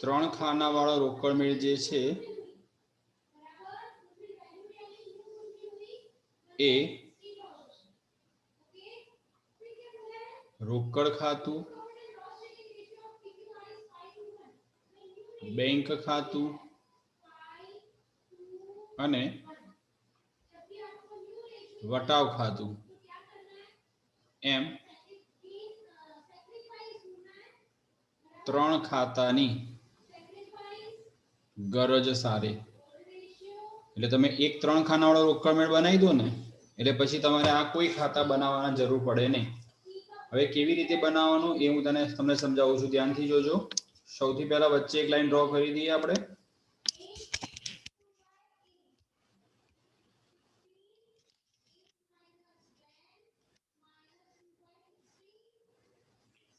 ત્રણ ખાના વાળો રોકડ મેળ જે છે એ રોકડ ખાતું, બેંક ખાતું અને વટાવ ખાતું એમ ત્રણ ખાતાની ગરજ સારે. એટલે તમે એક ત્રણ ખાના વાળો રોકડ મેળ બનાવી દો ને એટલે પછી તમારે આ કોઈ ખાતા બનાવવાના જરૂર પડે નહીં. હવે કેવી રીતે બનાવવાનું એ હું તમને સમજાવું છું, ધ્યાનથી જોજો. સૌથી પહેલા વચ્ચે એક લાઈન ડ્રો કરી દઈએ આપણે.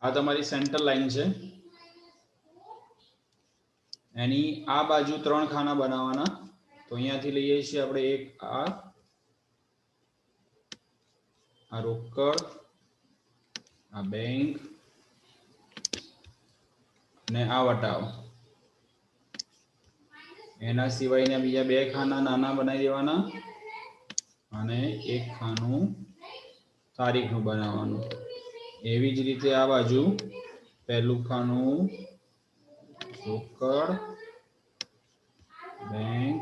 આ તમારી સેન્ટર લાઈન છે. એની આ બાજુ ત્રણ ખાના બનાવવાના. તો અહીંયાથી લઈએ છીએ આપણે એક આ રોકડ, આ બેંક અને આ વટાવ. એના સિવાયના બીજા બે ખાના નાના બનાવી દેવાના અને એક ખાનું તારીખનું બનાવવાનું. એવી જ રીતે આ બાજુ પહેલું ખાનું રોકડ, બેંક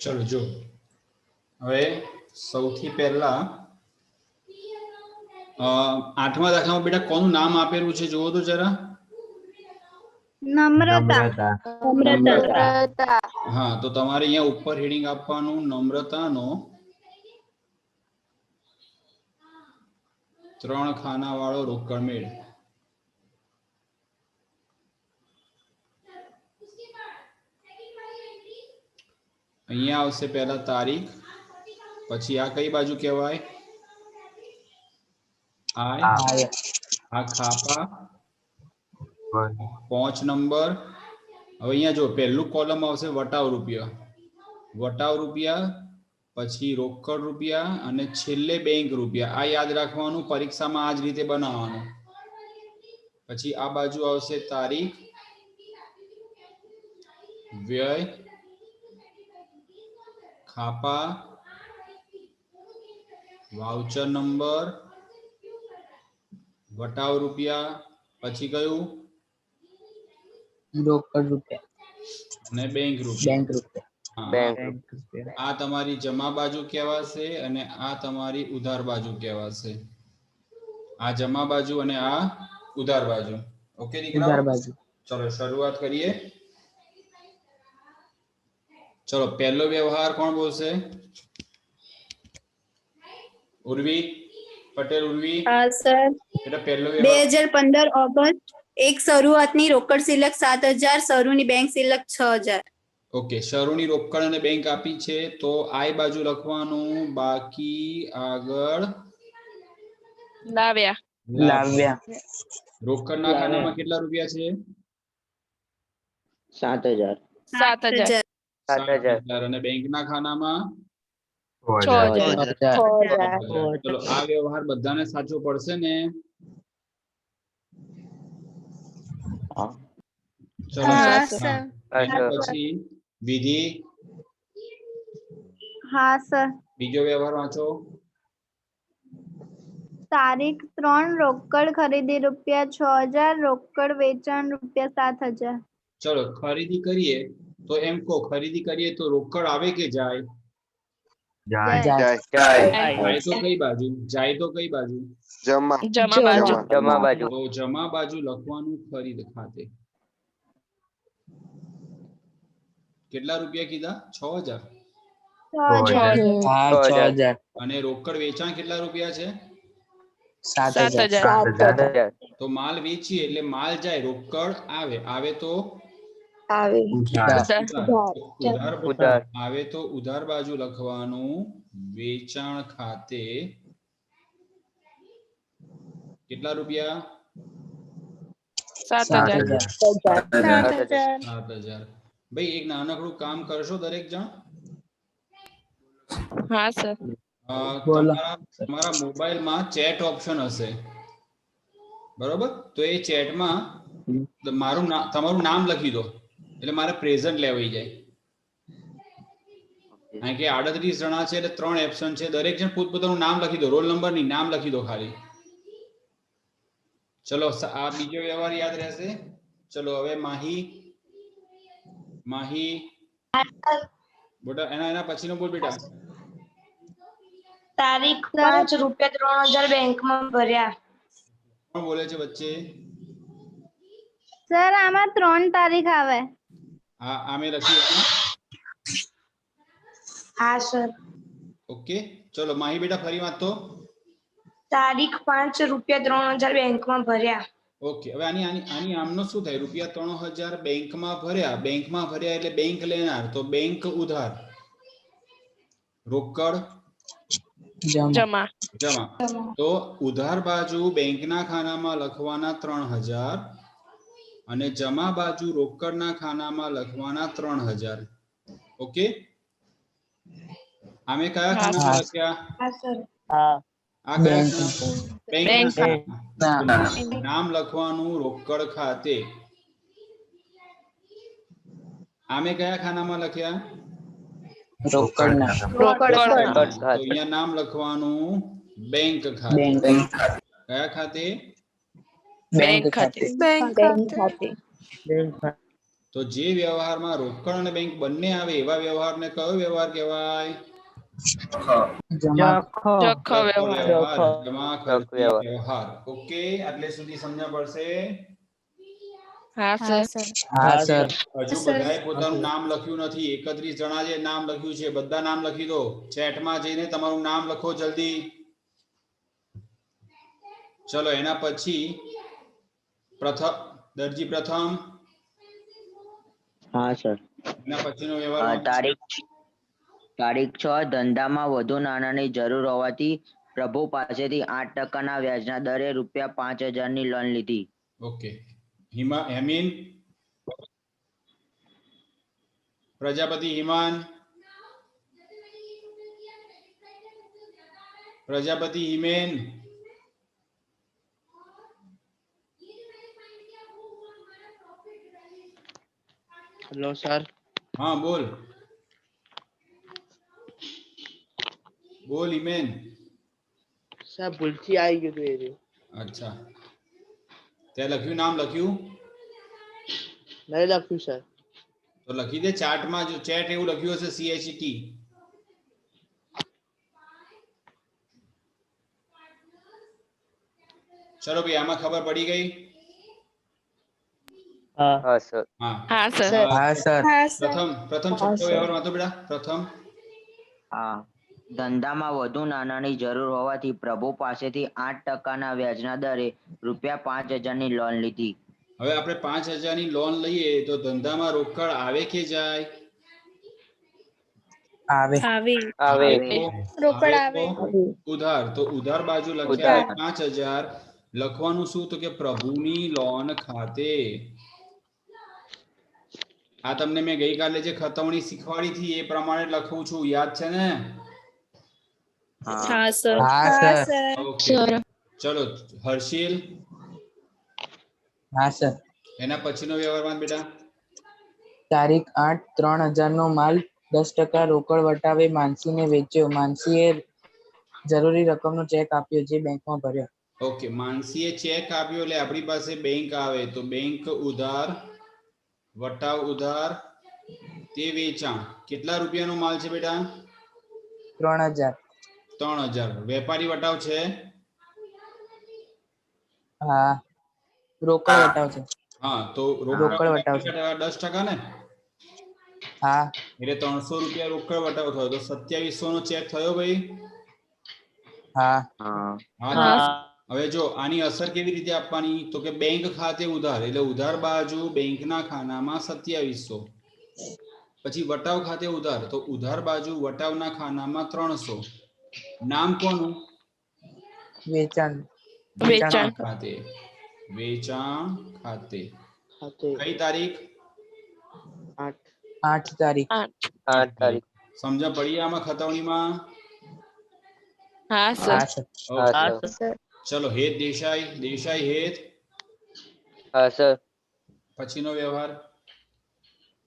चलो जो હવે સૌથી પહેલા આઠમા દાખલામાં બેટા કોનું નામ આપેલું છે જોવો તો જરા. નમ્રતા. હા તો તમારે અહીંયા ઉપર હેડિંગ આપવાનું નમ્રતાનો ત્રણ ખાના વાળો રોકડ મેળ. અહીંયા આવશે પહેલા તારીખ, પછી આ કઈ બાજુ કહેવાય આ ખાપા 5 નંબર. હવે અહીંયા જો પહેલું કોલમ આવશે વટાવ રૂપિયા, પછી રોકડ રૂપિયા અને છેલ્લે બેંક રૂપિયા. આ યાદ રાખવાનું, પરીક્ષામાં આ જ રીતે બનાવવાનું. પછી આ બાજુ આવશે તારીખ, વ્યય, ખાપા, વાઉચર નંબર, વટાવ રૂપિયા, પછી કયું રોકડ રૂપિયા અને બેંક રૂપિયા. આ તમારી જમા બાજુ કહેવાશે અને આ તમારી ઉધાર બાજુ કહેવાશે. આ જમા બાજુ અને આ ઉધાર બાજુ. ઓકે દીકરાઓ, ચલો શરૂઆત કરીએ. ચલો પહેલો વ્યવહાર કોણ બોલશે? ઉર્વી પટેલ. ઉર્વી. હા સર. એટલે પહેલો વ્યવહાર 2015 ઓગસ્ટ એક શરૂઆતની રોકડ સિલક 7000, શરૂની બેંક સિલક 6000. ઓકે, શરૂની રોકડ અને બેંક આપી છે તો આ બાજુ લખવાનું બાકી, આગળ લાવ્યા. રોકડના ખાનામાં કેટલા રૂપિયા છે? 7000. અને બેંકના ખાનામાં 6000. ચલો આ વ્યવહાર બધાને સાચો પડશે ને? ચલો પછી વિધિ. હા સર. બીજો વ્યવહાર વાંચો. તારીખ 3 રોકડ ખરીદી ₹6000, રોકડ વેચાણ ₹7000. ચલો ખરીદી કરીએ તો એમ કહો, ખરીદી કરીએ તો રોકડ આવે કે જાય? જાય તો કઈ બાજુ? જાય તો કઈ બાજુ? જમા બાજુ. તો જમા બાજુ લખવાનું ખરીદ ખાતે. કેટલા રૂપિયા કીધા? 6000. હા 6,000 અને રોકડ વેચાણ કેટલા રૂપિયા છે? 7,000 તો માલ વેચીએ એટલે માલ જાય, રોકડ આવે તો ઉધાર ઉધાર આવે તો ઉધાર બાજુ લખવાનું વેચાણ ખાતે કેટલા રૂપિયા? 7,000 7,000. ભાઈ એક નાનકડું કામ કરશો દરેક જણ? હા સર. તમારા મોબાઈલમાં ચેટ ઓપ્શન હશે, બરોબર? તો એ ચેટમાં તમારું નામ લખી દો એટલે મારે પ્રેઝન્ટ લેવાઈ જાય. કારણ કે 38 જણા છે એટલે 3 ઓપ્શન છે, દરેક જણ પોતપોતાનું નામ લખી દો, રોલ નંબર નહીં, નામ લખી દો ખાલી. ચલો આ બીજો વ્યવહાર યાદ રહેશે. ચલો હવે માહી બેટા એના પછીનો બોલ બેટા. તારીખ 5 રૂપિયા 3,000 બેંકમાં ભર્યા. કોણ બોલે છે વચ્ચે? સર આમાં 3 તારીખ આવે. હા આમે લખ્યું. હા સર. ઓકે ચલો માહી બેટા ફરી વાત તો. તારીખ 5 રૂપિયા 3,000 બેંકમાં ભર્યા. ઓકે હવે આની આમનો શું થાય? રૂપિયા 3,000 બેંકમાં ભર્યા એટલે બેંક લેનાર, તો બેંક ઉધાર, રોકડ જમા. તો ઉધાર બાજુ બેંકના ખાનામાં લખવાના 3,000 અને જમા બાજુ રોકડના ખાનામાં લખવાના 3,000. ઓકે આમે કયા ખાનામાં લખ્યા? હા સર. આ કયા બેંકના? નામ લખવાનું રોકડ ખાતે. આમે કયા ખાનામાં લખ્યા? રોકડના. તો અહીંયા નામ લખવાનું બેંક ખાતે. કયા ખાતે? બેંક ખાતે. તો જે વ્યવહારમાં રોકડ અને બેંક બંને આવે એવા વ્યવહારને કયો વ્યવહાર કહેવાય? જખો વ્યવહાર. જમા ખર્ચી વ્યવહાર. ઓકે આટલે સુધી સમજણ પડશે? હા સર. હજુ બધાએ પોતાનું નામ લખ્યું નથી. 31 જણા જે નામ લખ્યું છે બધા નામ લખી દો. ચેટમાં જઈને તમારું નામ લખો જલ્દી. ચલો એના પછી દરજી પ્રથમ. હા સર. એના પછીનો વ્યવહાર તારીખ 6 ધંધામાં વધુ નાણાંની જરૂર હોવાથી પ્રભુ પાસેથી 8% વ્યાજના દરે ₹5,000 ની લોન લીધી. Okay Hemin. Prajapati Himan. Prajapati Himen. Hello sir. હા બોલ હિમેન. સર ભૂલથી આવી ગયું હતું. અચ્છા તે લખ્યું? નામ લખ્યું? નહીં લખ્યું સર. તો લખી દે ચાર્ટમાં. જો ચેટ એવું લખ્યું હશે CHT. ચલો ભાઈ આમાં ખબર પડી ગઈ? હા સર. પ્રથમ છઠ્ઠો વ્યવહાર વાંચો બેટા. પ્રથમ ધંધામાં વધુ નાણાંની જરૂર હોવાથી પ્રભુ પાસેથી 8% વ્યાજના દરે ₹5,000 ની લોન લીધી. હવે આપણે 5,000 ની લોન લઈએ તો ધંધામાં રોકડ આવે કે જાય? આવે. રોકડ આવે. ઉધાર. તો ઉધાર બાજુ લખ્યા 5,000. લખવાનું શું? તો કે પ્રભુની લોન ખાતે. આ તમને મેં ગઈકાલે જે ખતવણી શીખવાડી હતી એ પ્રમાણે લખું છું, યાદ છે ને? હા સર. ઓકે ચલો હર્ષિલ. હા સર. એના પછીનો વ્યવહારમાં બેટા. તારીખ 8 3,000 નો માલ 10% રોકડ વટાવે માનસીને વેચ્યો. માનસીએ જરૂરી રકમનો ચેક આપ્યો જે બેંકમાં ભર્યો. ઓકે માનસીએ ચેક આપ્યો એટલે આપણી પાસે બેંક આવે. તો બેંક ઉધાર વટાવ ઉધાર તે વેચાણ. કેટલા રૂપિયાનો માલ છે બેટા? 3,000. વેપારી વટાવ છે? હા રોકડ વટાવ છે. હા તો રોકડ વટાવ છે. 10% ને? હા એટલે 300 રૂપિયા રોકડ વટાવ થયો તો 2700 નો ચેક થયો ભાઈ? હા. હા. હવે જો આની અસર કેવી રીતે આપવાની તો કે બેંક ખાતે ઉધાર એટલે ઉધાર બાજુ બેંકના ખાનામાં 2700, પછી વટાવ ખાતે ઉધાર તો ઉધાર બાજુ વટાવના ખાનામાં 300. નામ કોનું? વેચાણ વેચાણ ખાતે. વેચાણ ખાતે. કઈ તારીખ? 8 તારીખ. 8. સમજ પડી આમાં ખતવણીમાં? હા સર. ઓકે. ચલો હેત દેસાઈ હેત. હા સર. પછીનો વ્યવહાર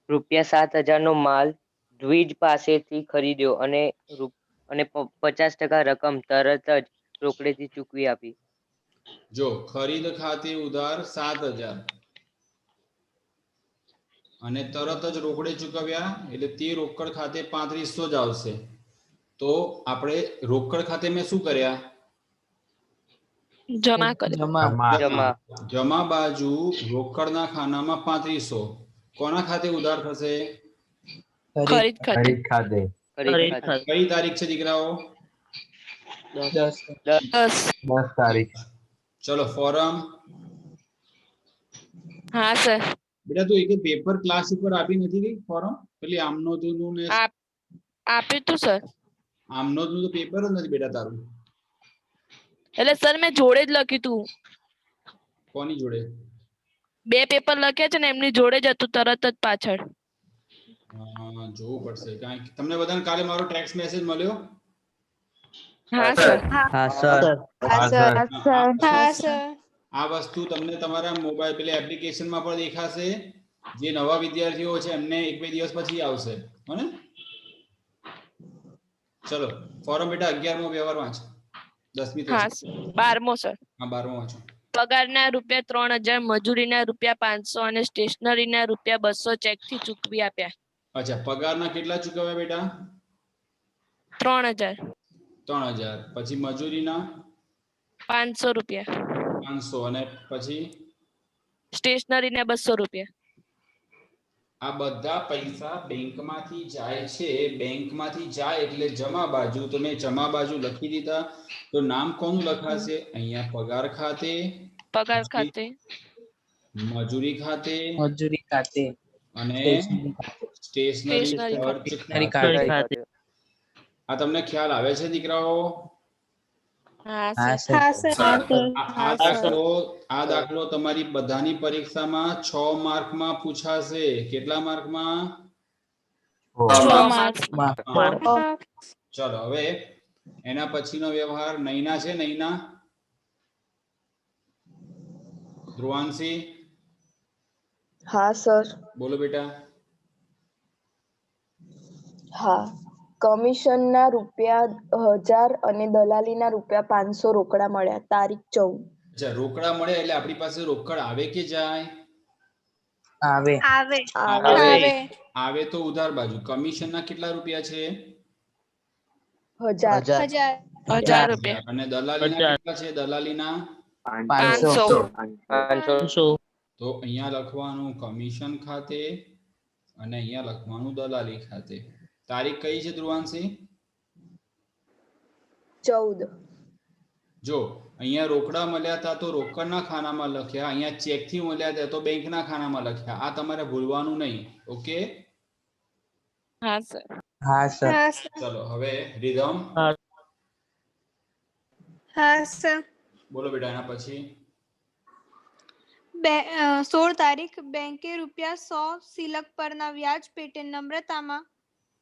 ₹7,000 નો માલ દ્વિજ પાસેથી ખરીદ્યો અને 50% રકમ તરત જ રોકડેથી ચૂકવી આપી. જો ખરીદ ખાતે ઉધાર 7,000 અને તરત જ રોકડે ચૂકવ્યા એટલે તે રોકડ ખાતે 3500 જ આવશે. તો આપણે રોકડ ખાતે મેં શું કર્યા? જમા કરે. જમા બાજુ રોકડના ખાનામાં 3500. કોના ખાતે ઉધાર થશે? ખરીદ ખાતે. કઈ તારીખ છે દીકરાઓ? 10. ચલો ફોરમ. હા સર. બેટા તું એક પેપર ક્લાસ ઉપર આપી નથી ગઈ ફોરમ? પેલી આમનોંધનું ને આપ્યું તું સર. આમનોંધનું તો પેપર જ નથી બેટા તારું. એટલે સર મેં જોડે જ લખ્યું તું. કોની જોડે? 2 પેપર લખ્યા છે ને એમની જોડે જ હતું તરત જ પાછળ. જોવું પડશે કારણ કે તમને બધાને કાલે મારો ટેક્સ્ટ મેસેજ મળ્યો? હા સર. આ વસ્તુ તમને તમારા મોબાઈલ પેલી એપ્લિકેશનમાં પણ દેખાશે. જે નવા વિદ્યાર્થીઓ છે એમને 1-2 દિવસ પછી આવશે. હને? ચલો ફોરમ બેટા 11મો વ્યવહાર વાંચ. 10મી તો હા સર. 12મો સર. હા 12મો વાંચો. પગારના ₹3,000, મજૂરીના ₹500 અને સ્ટેશનરીના ₹200 ચેકથી ચૂકવી આપ્યા. અચ્છા પગારના કેટલા ચૂકવ્યા બેટા? 3,000. 3,000. પછી મજૂરીના ₹500. 500 અને પછી સ્ટેશનરીના ₹200. આ બધા પૈસા બેંકમાંથી જાય છે. બેંકમાંથી જાય એટલે જમા બાજુ. તો મેં જમા બાજુ લખી દીધા. તો નામ કોનું લખાશે? અહીંયા પગાર ખાતે, પગાર ખાતે, મજૂરી ખાતે અને સ્ટેશનરી ખર્ચ ખાતે. આ તમને ખ્યાલ આવે છે દીકરાઓ? હા આ દાખલો તમારી બધાની પરીક્ષામાં 6 માર્કમાં પૂછાશે. કેટલા માર્કમાં? 6 માર્ક. ચલો હવે એના પછીનો વ્યવહાર નૈના છે. નૈના ધ્રુવાંશી. હા સર. બોલો બેટા. હા. કમિશનના ₹1,000 અને દલાલીના ₹500 રોકડા મળ્યા. તારીખ 14. અચ્છા રોકડા મળે એટલે આપણી પાસે રોકડ આવે કે જાય? આવે તો ઉધાર બાજુ. કમિશનના કેટલા રૂપિયા છે? 1,000. ₹1,000. અને દલાલીના કેટલા છે? દલાલીના 500. તો અહીંયા લખવાનું કમિશન ખાતે અને અહીંયા લખવાનું દલાલી ખાતે. તારીખ કઈ છે ધ્રુવાંશી? 14. જો અહીંયા રોકડા મળ્યા હતા તો રોકડના ખાનામાં લખ્યા. અહીંયા ચેકથી મળ્યા હતા તો બેંકના ખાનામાં લખ્યા. આ તમારે ભૂલવાનું નહીં. ઓકે? હા સર. ચલો હવે રિધમ. હા સર. બોલો બેટા એના પછી 16 તારીખ બેંકે ₹100 સિલક પરના વ્યાજ પેટે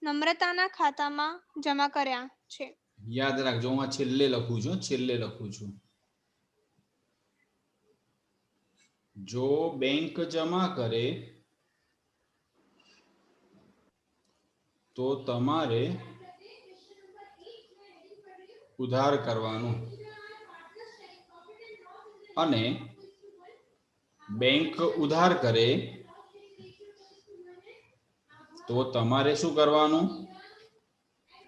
નમ્રતાના ખાતામાં જમા કર્યા છે. યાદ રાખજો હું આ છેલ્લે લખું છું. જો બેંક જમા કરે તો તમારે ઉધાર કરવાનું અને બેંક ઉધાર કરે તો તમારે શું કરવાનું?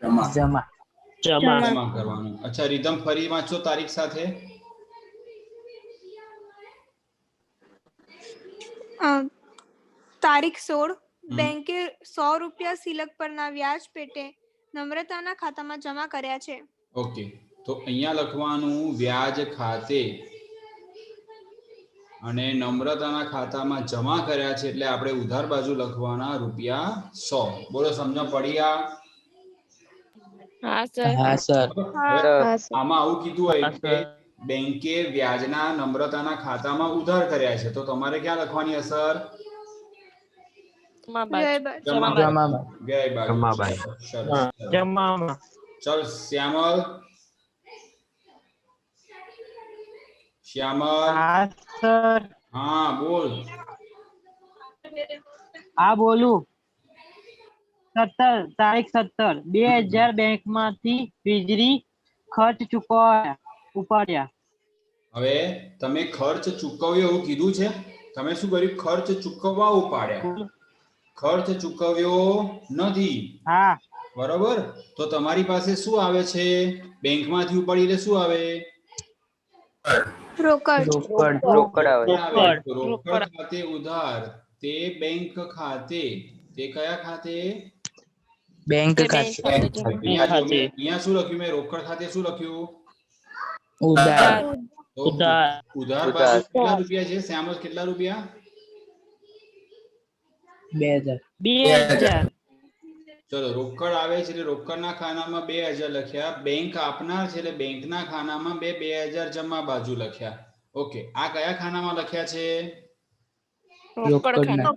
જમા કરવાનું. અચ્છા રીધમ ફરી વાંચો તારીખ સાથે. તારીખ 16 બેંકે 100 રૂપિયા સિલક પરના વ્યાજ પેટે નમ્રતાના ખાતામાં જમા કર્યા છે. ઓકે, તો અહીંયા લખવાનું વ્યાજ ખાતે અને નમ્રતાના ખાતામાં જમા કર્યા છે, એટલે આપણે ઉધાર બાજુ લખવાના રૂપિયા 100. બોલો, સમજણ પડી? આ હા સર. હા સર. હવે આમાં આવું કીધું હોય કે બેંકે વ્યાજના નમ્રતાના ખાતામાં ઉધાર કર્યા છે, તો તમારે ક્યાં લખવાની અસર? જમા બાજુ. જમા જમા બાજુ. વ્યય બાજુ. જમા બાજુ. સરસ. જમામાં. ચલ શ્યામલ. શ્યામલ, હા સર. હા બોલ. હા બોલું. 17 તારીખ 17 2000 બેંકમાંથી વીજળી ખર્ચ ઉપાડ્યા. હવે તમે ખર્ચ ચૂકવ્યો એવું કીધું છે, તમે શું કર્યું? ખર્ચ ચૂકવવા ઉપાડ્યા, ખર્ચ ચૂકવ્યો નથી. હા. બરોબર, તો તમારી પાસે શું આવે છે? બેંકમાંથી ઉપાડી એટલે શું આવે? રોકડ. રોકડ આવે. તો રોકડ ખાતે ઉધાર, તે બેંક ખાતે, તે કયા ખાતે? બેંક તે ખાતે. બેંક ખાતે જમા. અહીંયા શું લખ્યું મેં? રોકડ ખાતે શું લખ્યું? ઉધાર. તો ઉધાર બાજુ કેટલા રૂપિયા છે? શ્યામલ, કેટલા રૂપિયા? 2000. ચલો, રોકડ આવે છે એટલે રોકડના ખાનામાં 2000 લખ્યા. બેંક આપનાર છે એટલે બેંકના ખાનામાં 2000 જમા બાજુ લખ્યા. ઓકે, આ કયા ખાનામાં લખ્યા છે? રોકડ ખાના.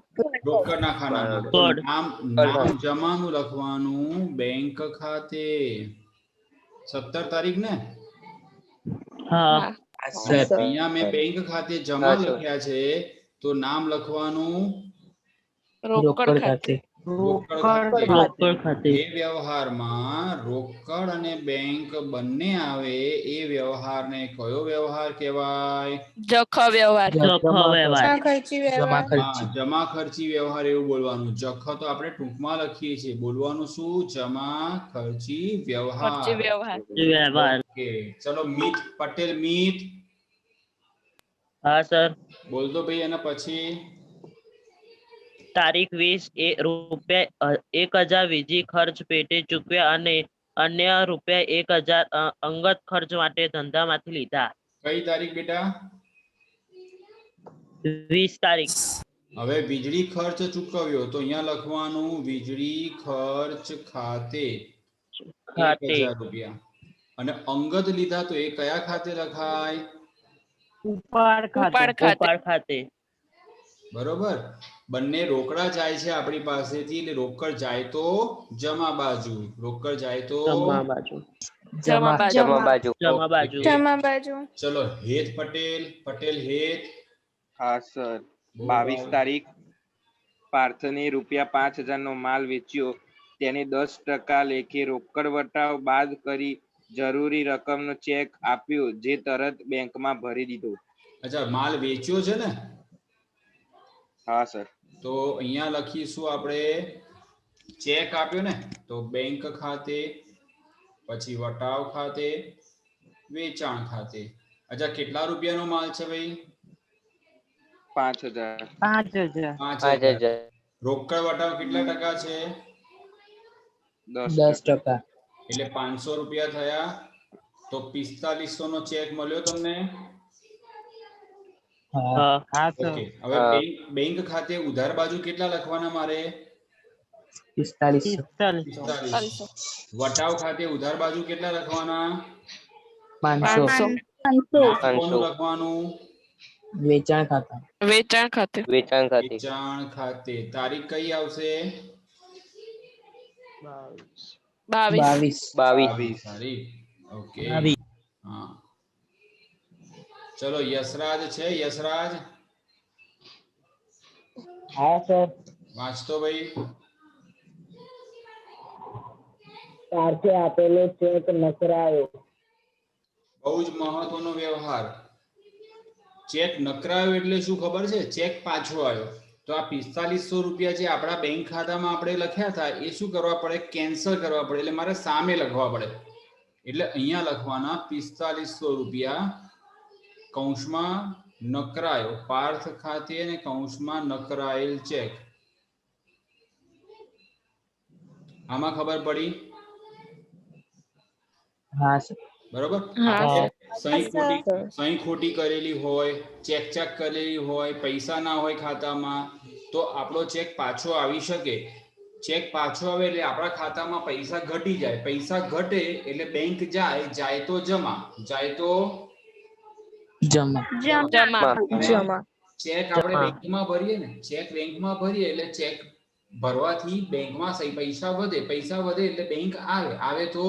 રોકડના ખાનામાં. તો નામ જમાનું લખવાનું બેંક ખાતે. 17 તારીખ ને? હા. અહીંયા મેં બેંક ખાતે જમા લખ્યા છે, તો નામ લખવાનું રોકડ ખાતે. રોકડ ખાતે. એ વ્યવહારમાં રોકડ અને બેંક બંને આવે એ વ્યવહારને કયો વ્યવહાર કહેવાય? જખા વ્યવહાર. જમા ખર્ચી વ્યવહાર એવું બોલવાનું. જખ તો આપણે ટૂંકમાં લખીએ છીએ, બોલવાનું શું? જમા ખર્ચી ખર્ચી વ્યવહાર. વ્યવહાર. ઓકે, ચલો મિત પટેલ. મિત, હા સર. બોલતો ભાઈ. અને પછી તારીખ 20 ₹1000 વીજળી ખર્ચ પેટે ચૂકવ્યા અને અન્ય ₹1000 અંગત ખર્ચ માટે ધંધામાંથી લીધા. કઈ તારીખ બેટા? 20 તારીખ. હવે વીજળી ખર્ચ ચૂકવ્યો, તો અહીંયા લખવાનું વીજળી ખર્ચ ખાતે 1000 રૂપિયા. અને અંગત લીધા તો એ કયા ખાતે લખાય? ઉપાડ ખાતે. બરોબર, બંને રોકડા જાય છે આપણી પાસેથી, એટલે રોકડ જાય તો જમા બાજુ, રોકડ જાય તો જમા બાજુ. ચલો, હેત પટેલ. પટેલ હેત. હા સર. 22 તારીખ પાર્થને ₹5000 નો માલ વેચ્યો, તેને 10% લેખે રોકડ વટાવ બાદ કરી જરૂરી રકમનો ચેક આપ્યો, જે તરત બેંકમાં ભરી દીધો. અચ્છા, માલ વેચ્યો છે ને? હા સર. તો અહીંયા લખીશું આપણે ચેક આપ્યો ને, તો બેંક ખાતે, પછી વટાવ ખાતે, વેચાણ ખાતે. અચ્છા, કેટલા રૂપિયાનો માલ છે ભાઈ? 5000. 5000. રોકડ વટાવ કેટલા ટકા છે? 10%. એટલે 500 રૂપિયા થયા. તો 4500 નો ચેક મળ્યો તમને? ઓકે, હવે બેંક ખાતે ઉધાર બાજુ કેટલા લખવાના મારે? 4500. વટાવ ખાતે ઉધાર બાજુ કેટલા લખવાના? 500. લખવાનું વેચાણ ખાતે. વેચાણ ખાતે. તારીખ કઈ આવશે? 22. તારીખ. ઓકે, હા. ચલો, યશરાજ છે. યશરાજ, હા સર. વાંચતો ભાઈ. પાર્થે આપેલો ચેક નકરાયો. બહુ જ મહત્વનો વ્યવહાર. ચેક નકરાયો એટલે શું ખબર છે? ચેક પાછો આવ્યો. તો આ 4500 રૂપિયા જે આપણા બેંક ખાતામાં આપણે લખ્યા હતા, એ શું કરવા પડે? કેન્સલ કરવા પડે. એટલે મારે સામે લખવા પડે. એટલે અહીંયા લખવાના 4500 રૂપિયા કૌંસમાં નકરાયો પાર્થ ખાતે અને કૌંસમાં નકરાયેલ ચેક. આમાં ખબર પડી? હા સર. બરોબર. હા આપણે સહી ખોટી કરેલી હોય, ચેક કરેલી હોય, પૈસા ના હોય ખાતામાં, તો આપણો ચેક પાછો આવી શકે. ચેક પાછો આવે એટલે આપણા ખાતામાં પૈસા ઘટી જાય. પૈસા ઘટે એટલે બેંક જાય તો જમા, જાય તો જમા. જમા. ચેક આપણે બેંકમાં ભરીએ ને, ચેક બેંકમાં ભરીએ એટલે ચેક ભરવાથી બેંકમાં પૈસા વધે એટલે બેંક આવે તો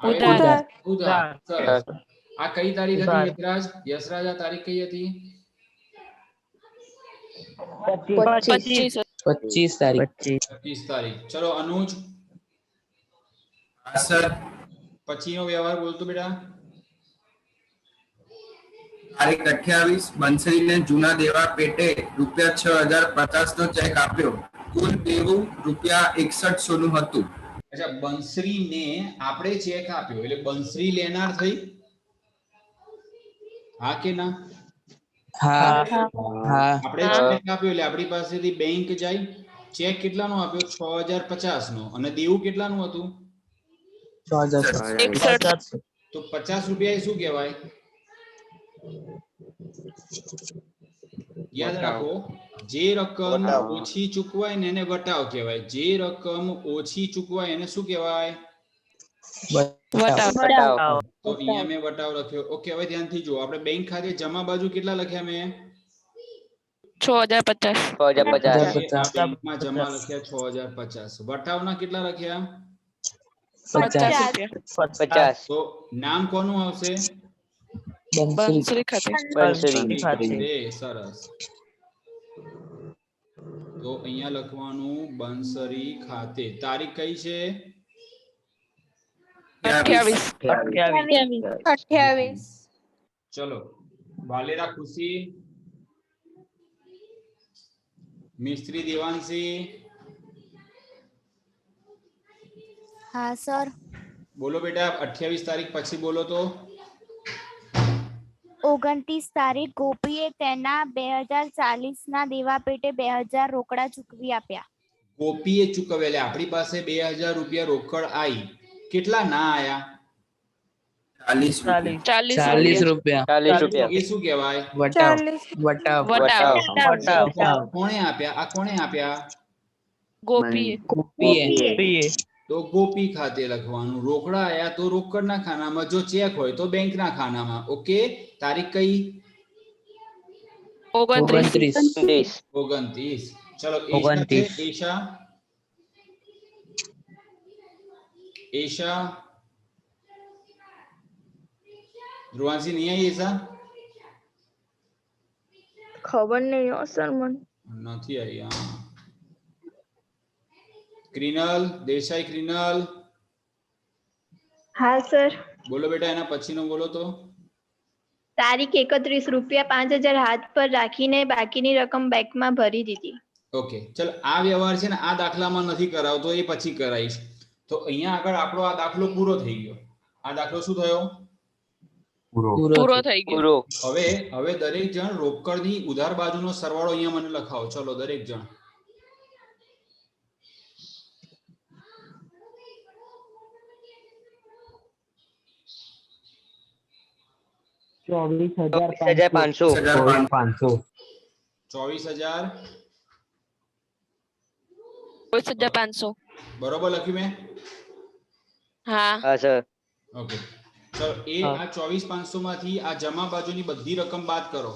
ઉધાર. ઉધાર. સરસ. આ કઈ તારીખ હતી યશરાજ? આ તારીખ કઈ હતી? 25. 25 તારીખ. 25 તારીખ. ચલો અનુજ, હા સર. પછીનો વ્યવહાર બોલતો બેટા. તારીખ 28 બંસરીને જૂના દેવા પેટે ₹6050 નો ચેક આપ્યો. કુલ દેવું ₹6100 નું હતું. અચ્છા, બંસરીને આપણે ચેક આપ્યો એટલે બંસરી લેનાર થઈ? હા કે ના? હા. આપણે ચેક આપ્યો એટલે આપણી પાસેથી બેંક જાય. ચેક કેટલાનો આપ્યો? 6050 નો. અને દેવું કેટલાનું હતું? 6000. તો 50 રૂપિયા એ શું કહેવાય? યાદ રાખો, જે રકમ ઓછી ચૂકવાય ને એને વટાવ કહેવાય. જે રકમ ઓછી ચૂકવાય એને શું કહેવાય? વટાવ. તો અહીંયા મેં વટાવ લખ્યો. ઓકે, હવે ધ્યાનથી જુઓ. આપણે બેંક ખાતે જમા બાજુ કેટલા લખ્યા મેં? 6050. આ બેંકમાં જમા લખ્યા 6050. વટાવના કેટલા લખ્યા? 50. તો નામ કોનું આવશે? બંસરી ખાતે. સરસ. તો અહીંયા લખવાનું બંસરી ખાતે. તારીખ કઈ છે? 28. ચલો, વાલેરા ખુશી, મિસ્ત્રી દેવાંશી. હા સર. બોલો બેટા. 28 તારીખ પછી બોલો તો. 29 તારીખ ગોપીએ તેના 2040 ના દેવા પેટે 2000 રોકડા ચૂકવી આપ્યા. ગોપીએ ચૂકવ્યા એટલે આપણી પાસે 2000 રૂપિયા રોકડ આવી. કેટલા ના આયા? 40 રૂપિયા. એ શું કહેવાય? વટાવ. કોણે આપ્યા? આ કોણે આપ્યા? ગોપીએ. તો ગોપી ખાતે લખવાનું. રોકડા આયા તો રોકડના ખાનામાં, જો ચેક હોય તો બેંકના ખાનામાં. ઓકે. તારીખ કઈ? 29. 29. ચલો, એશા ધ્રુવાંશી નહીં આવી? એશા ખબર નહીં સર મને. નથી આવી. હા. ક્રિનલ દેસાઈ. ક્રિનલ, હા સર. બોલો બેટા. એના પછીનો બોલો તો. તારીખ 31 ₹5000 હાથ પર રાખીને બાકીની રકમ બેંકમાં ભરી દીધી. ઓકે, ચલ. આ વ્યવહાર છે ને, આ દાખલામાં નથી કરાવતો, એ પછી કરાવીશ. તો અહીંયા આગળ આપણો આ દાખલો પૂરો થઈ ગયો. આ દાખલો શું થયો? પૂરો થઈ ગયો. હવે દરેક જણ રોકડની ઉધાર બાજુનો સરવાળો અહીંયા મને લખાવો. ચલો, દરેક જણ. ₹24,500. 24,500. બરોબર લખ્યું મેં? હા સર. ઓકે, ચલો. આ 24,500 માંથી આ જમા બાજુની બધી રકમ બાદ કરો.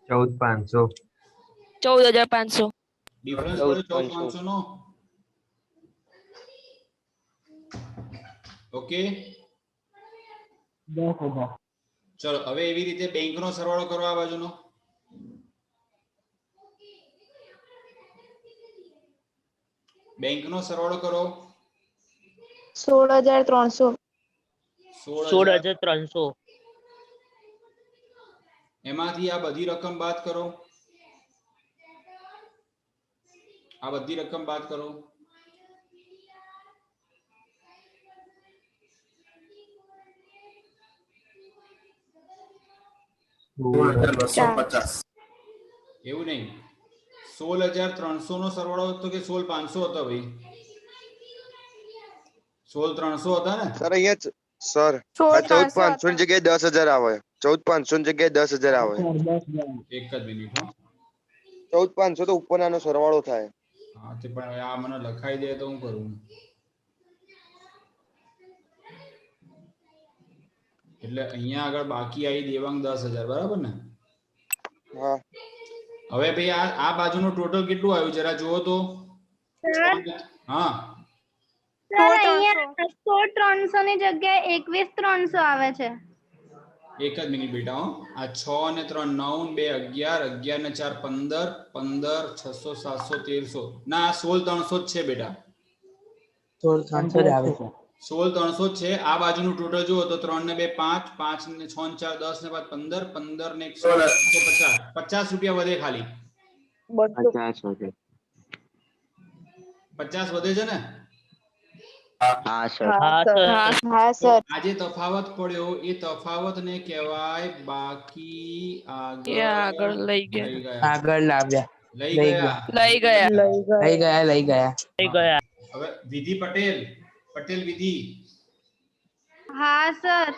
14,500. ડિફરન્સ પડે 14,500 નો. ઓકે. ચલો, હવે એવી રીતે બેંકનો સરવાળો કરો. આ બાજુનો બેંકનો સરવાળો કરો. 16,300. 16,300. એમાંથી આ બધી રકમ બાદ કરો. આ બધી રકમ બાદ કરો. એવું નહીં. 16,300 નો સરવાળો હતો કે 16,500 હતો ભાઈ? 16,300 હતા ને સર અહીંયા સર આ 14,500 ની જગ્યાએ 10,000 આવે 14,500 ની જગ્યાએ 10,000 આવે એક જ મિનિટ હો 14,500 તો ઉપરનો સરવાળો થાય હા તે પણ હવે આ મને લખાઈ દે તો હું કરું એટલે અહીંયા આગળ બાકી આવી દેવાંગ 10,000 બરાબર ને હા હવે ભાઈ આ બાજુનું ટોટલ કેટલું આવ્યું જરા જુઓ તો હા સર અહીંયા 16,300 ની જગ્યાએ 21,300 આવે છે એક જ મિનિટ બેટા હો આ 6 ને 3 9 ને 2 11 11 ને 4 15 15 600 700 1300 ના 16,300 છે બેટા 16,300 જ આવે છે 16,300 છે આ બાજુનું ટોટલ જુઓ તો 3 ને 2 5 5 ને 6 ને 4 10 ને 5 15 15 ને 150 50 રૂપિયા વધે ખાલી 50 વધે 50 વધે છે ને હા સર હા સર આજે તફાવત પડ્યો એ તફાવતને કહેવાય બાકી આગળ લઈ ગયા આગળ લાવ્યા લઈ ગયા લઈ ગયા હવે વિધિ પટેલ વિધિ હા સર